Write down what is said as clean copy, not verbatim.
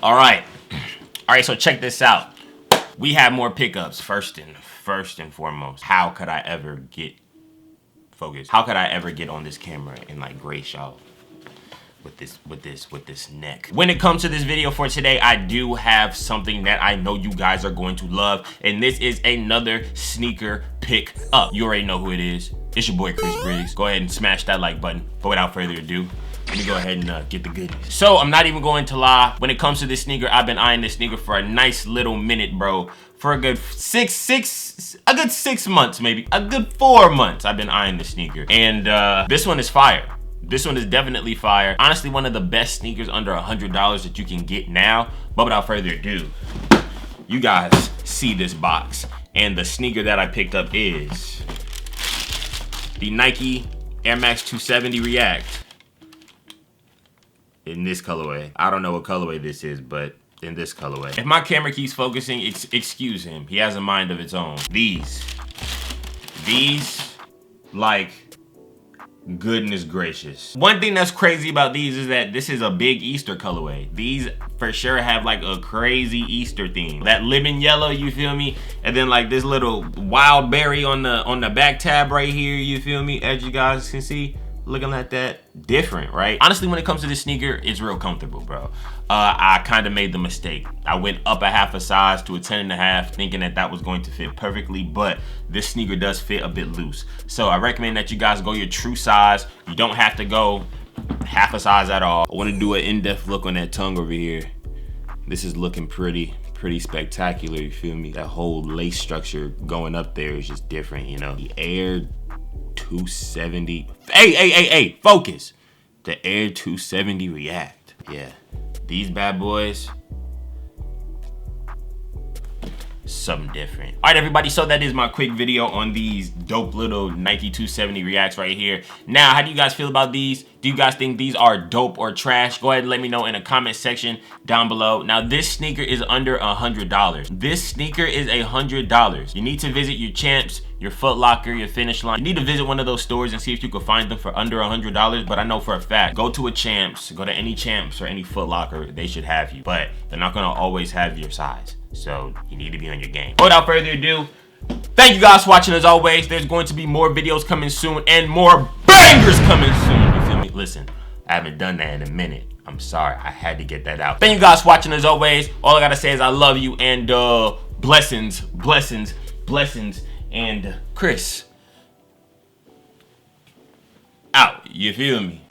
All right, so check this out. We have more pickups. First and foremost, how could I ever get focused? How could I ever get on this camera and like grace y'all with this neck? When it comes to this video for today, I do have something that I know you guys are going to love, and this is another sneaker pick up. You already know who it is. It's your boy Chris Briggs. Go ahead and smash that like button. But without further ado, let me go ahead and get the goodies. So I'm not even going to lie. When it comes to this sneaker, I've been eyeing this sneaker for a nice little minute, bro. For a good 6 months, maybe a good 4 months. I've been eyeing this sneaker, and this one is fire. This one is definitely fire. Honestly, one of the best sneakers under $100 that you can get now. But without further ado, you guys see this box, and the sneaker that I picked up is the Nike Air Max 270 React in this colorway. I don't know what colorway this is, but in this colorway. If my camera keeps focusing, excuse him. He has a mind of its own. These, like, goodness gracious. One thing that's crazy about these is that this is a big Easter colorway. These for sure have like a crazy Easter theme. That lemon yellow, you feel me? And then like this little wild berry on the back tab right here, you feel me? As you guys can see, looking like that. Different, right? Honestly, when it comes to this sneaker, it's real comfortable, bro. I kind of made the mistake. I went up a half a size to a 10.5, thinking that was going to fit perfectly, but this sneaker does fit a bit loose. So I recommend that you guys go your true size. You don't have to go half a size at all. I want to do an in-depth look on that tongue over here. This is looking pretty spectacular, you feel me? That whole lace structure going up there is just different, you know? The Air 270. Hey, focus. The Air 270 React. Yeah. These bad boys, something different. All right, everybody, so that is my quick video on these dope little Nike 270 Reacts right here. Now, how do you guys feel about these? Do you guys think these are dope or trash? Go ahead and let me know in the comment section down below. Now, this sneaker is under $100. This sneaker is $100. You need to visit your Champs, your Foot Locker, your Finish Line. You need to visit one of those stores and see if you can find them for under $100. But I know for a fact, go to a Champs, go to any Champs or any Foot Locker, they should have you. But they're not gonna always have your size. So you need to be on your game. Without further ado, thank you guys for watching. As always, there's going to be more videos coming soon and more bangers coming soon. You feel me? Listen, I haven't done that in a minute. I'm sorry, I had to get that out. Thank you guys for watching. As always, all I gotta say is I love you, and blessings, and Chris out. You feel me?